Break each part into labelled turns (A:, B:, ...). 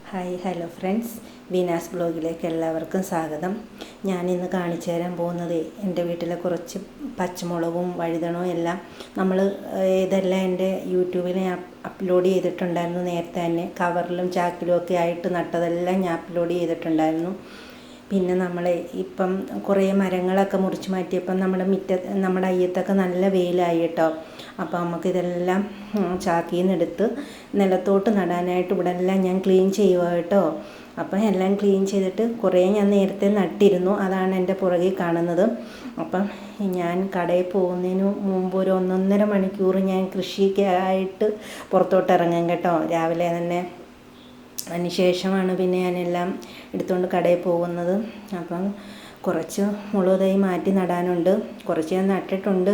A: Hello friends, Veena's ബ്ലോഗിലേക്ക് എല്ലാവർക്കും സ്വാഗതം. ഞാനിന്ന് കാണിച്ചു തരാൻ പോകുന്നത് എൻ്റെ വീട്ടിലെ കുറച്ച് പച്ചമുളകും വഴുതണവും എല്ലാം ഇതെല്ലാം എൻ്റെ യൂട്യൂബിൽ ഞാൻ അപ്ലോഡ് ചെയ്തിട്ടുണ്ടായിരുന്നു. നേരത്തെ തന്നെ കവറിലും ചാക്കിലും ഒക്കെ ആയിട്ട് നട്ടതെല്ലാം ഞാൻ അപ്ലോഡ് ചെയ്തിട്ടുണ്ടായിരുന്നു. പിന്നെ ഇപ്പം കുറേ മരങ്ങളൊക്കെ മുറിച്ച് മാറ്റിയപ്പം നമ്മുടെ അയ്യത്തൊക്കെ നല്ല വെയിലായി കേട്ടോ. അപ്പോൾ നമുക്കിതെല്ലാം ചാക്കിൽ നിന്ന് എടുത്ത് നിലത്തോട്ട് നടാനായിട്ട് ഇവിടെ എല്ലാം ഞാൻ ക്ലീൻ ചെയ്യുക കേട്ടോ. അപ്പം എല്ലാം ക്ലീൻ ചെയ്തിട്ട് കുറേ ഞാൻ നേരത്തെ നട്ടിരുന്നു, അതാണ് എൻ്റെ പുറകിൽ കാണുന്നത്. അപ്പം ഞാൻ കടയിൽ പോകുന്നതിന് മുമ്പ് ഒരു 1.5 മണിക്കൂർ ഞാൻ കൃഷിക്കായിട്ട് പുറത്തോട്ട് ഇറങ്ങും കേട്ടോ. രാവിലെ തന്നെ അതിന് ശേഷമാണ് പിന്നെ ഞാനെല്ലാം എടുത്തുകൊണ്ട് കടയിൽ പോകുന്നത്. അപ്പം കുറച്ച് മുളക് തൈ മാറ്റി നടാനുണ്ട്. കുറച്ച് ഞാൻ നട്ടിട്ടുണ്ട്,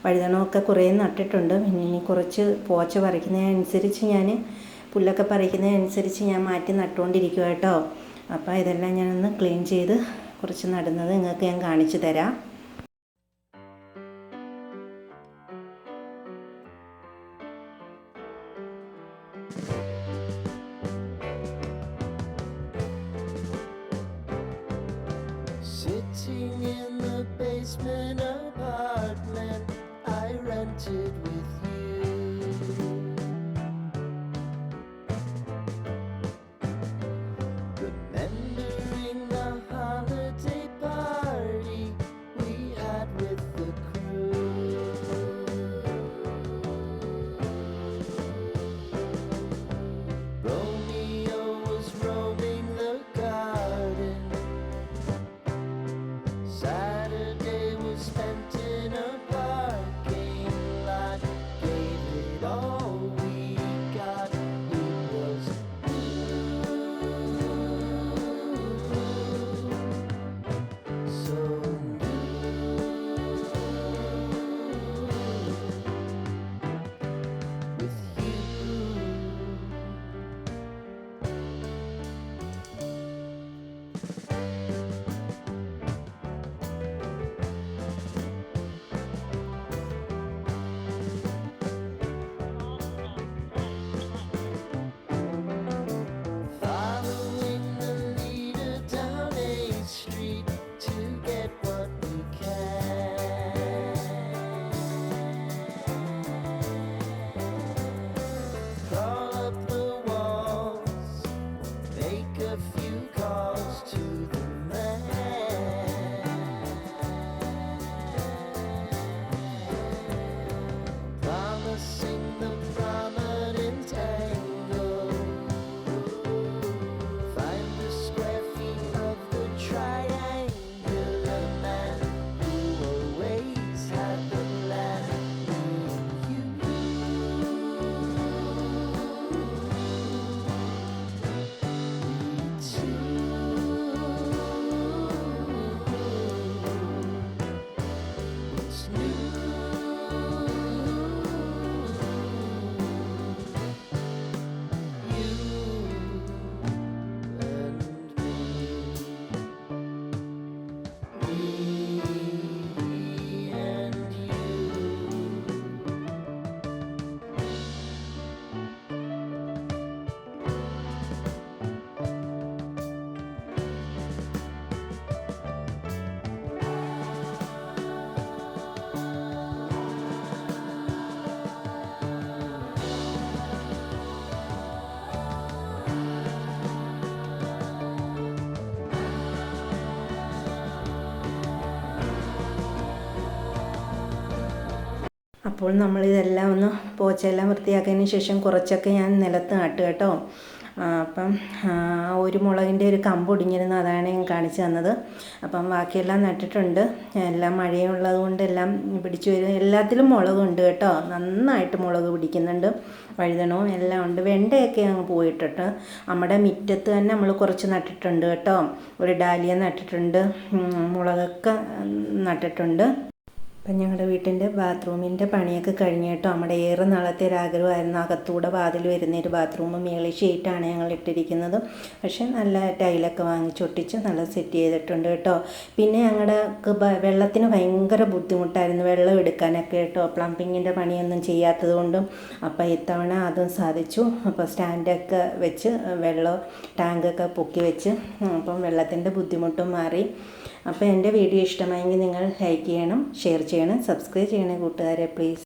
A: വഴുതണമൊക്കെ കുറേ നട്ടിട്ടുണ്ട്. പിന്നെ ഇനി കുറച്ച് പോച്ച പറിക്കുന്നതനുസരിച്ച് പുല്ലൊക്കെ പറിക്കുന്നതനുസരിച്ച് ഞാൻ മാറ്റി നട്ടുകൊണ്ടിരിക്കുക കേട്ടോ. അപ്പോൾ ഇതെല്ലാം ഞാനൊന്ന് ക്ലീൻ ചെയ്ത് കുറച്ച് നടുന്നത് നിങ്ങൾക്ക് ഞാൻ കാണിച്ചു തരാം.
B: Sitting in the basement apartment I rented with you, remembering the holiday party we had with the crew. Romeo was roaming the garden, Saturday was spent in a parking lot. Gave it all we got. It was so with you. Following the leader down 8th Street to get what we can. Crawl up the walls, make a few calls to the man. Promising the prominent angle, find the square feet of the triangular man who always had the plan. You, it's new. You and me and you.
A: അപ്പോൾ നമ്മളിതെല്ലാം ഒന്ന് പോച്ചെല്ലാം വൃത്തിയാക്കിയതിന് ശേഷം കുറച്ചൊക്കെ ഞാൻ നിലത്ത് നട്ടു കേട്ടോ. അപ്പം ഒരു മുളകിൻ്റെ ഒരു കമ്പ് ഒടിഞ്ഞിരുന്നു, അതാണ് ഞാൻ കാണിച്ചു തന്നത്. അപ്പം ബാക്കിയെല്ലാം നട്ടിട്ടുണ്ട്. എല്ലാം മഴയുള്ളത് കൊണ്ട് എല്ലാം പിടിച്ചു വരും. എല്ലാത്തിലും മുളകുണ്ട് കേട്ടോ, നന്നായിട്ട് മുളക് പിടിക്കുന്നുണ്ട്. വഴുതണവും എല്ലാം ഉണ്ട്. വെണ്ടയൊക്കെ അങ്ങ് പോയിട്ടിട്ട് നമ്മുടെ മുറ്റത്ത് തന്നെ നമ്മൾ കുറച്ച് നട്ടിട്ടുണ്ട് കേട്ടോ. ഒരു ഡാലിയ നട്ടിട്ടുണ്ട്, മുളകൊക്കെ നട്ടിട്ടുണ്ട്. അപ്പം ഞങ്ങളുടെ വീട്ടിൻ്റെ ബാത്റൂമിൻ്റെ പണിയൊക്കെ കഴിഞ്ഞ് കേട്ടോ. നമ്മുടെ ഏറെ നാളത്തെ ഒരു ആഗ്രഹമായിരുന്നു അകത്തൂടെ വാതിൽ വരുന്നൊരു ബാത്റൂം. മേളിൽ ഷീറ്റാണ് ഞങ്ങൾ ഇട്ടിരിക്കുന്നത്. പക്ഷേ നല്ല ടൈലൊക്കെ വാങ്ങിച്ചൊട്ടിച്ച് നല്ല സെറ്റ് ചെയ്തിട്ടുണ്ട് കേട്ടോ. പിന്നെ ഞങ്ങളുടെ വെള്ളത്തിന് ഭയങ്കര ബുദ്ധിമുട്ടായിരുന്നു വെള്ളം എടുക്കാനൊക്കെ കേട്ടോ, പ്ലംബിങ്ങിൻ്റെ പണിയൊന്നും ചെയ്യാത്തത് കൊണ്ടും. അപ്പോൾ ഇത്തവണ അതും സാധിച്ചു. അപ്പോൾ സ്റ്റാൻഡൊക്കെ വെച്ച് വെള്ളം ടാങ്കൊക്കെ പൊക്കി വെച്ച് അപ്പം വെള്ളത്തിൻ്റെ ബുദ്ധിമുട്ടും മാറി. അപ്പോൾ എൻ്റെ വീഡിയോ ഇഷ്ടമായെങ്കിൽ നിങ്ങൾ ലൈക്ക് ചെയ്യണം, ഷെയർ ചെയ്യണം, സബ്സ്ക്രൈബ് ചെയ്യണം കൂട്ടുകാരെ പ്ലീസ്.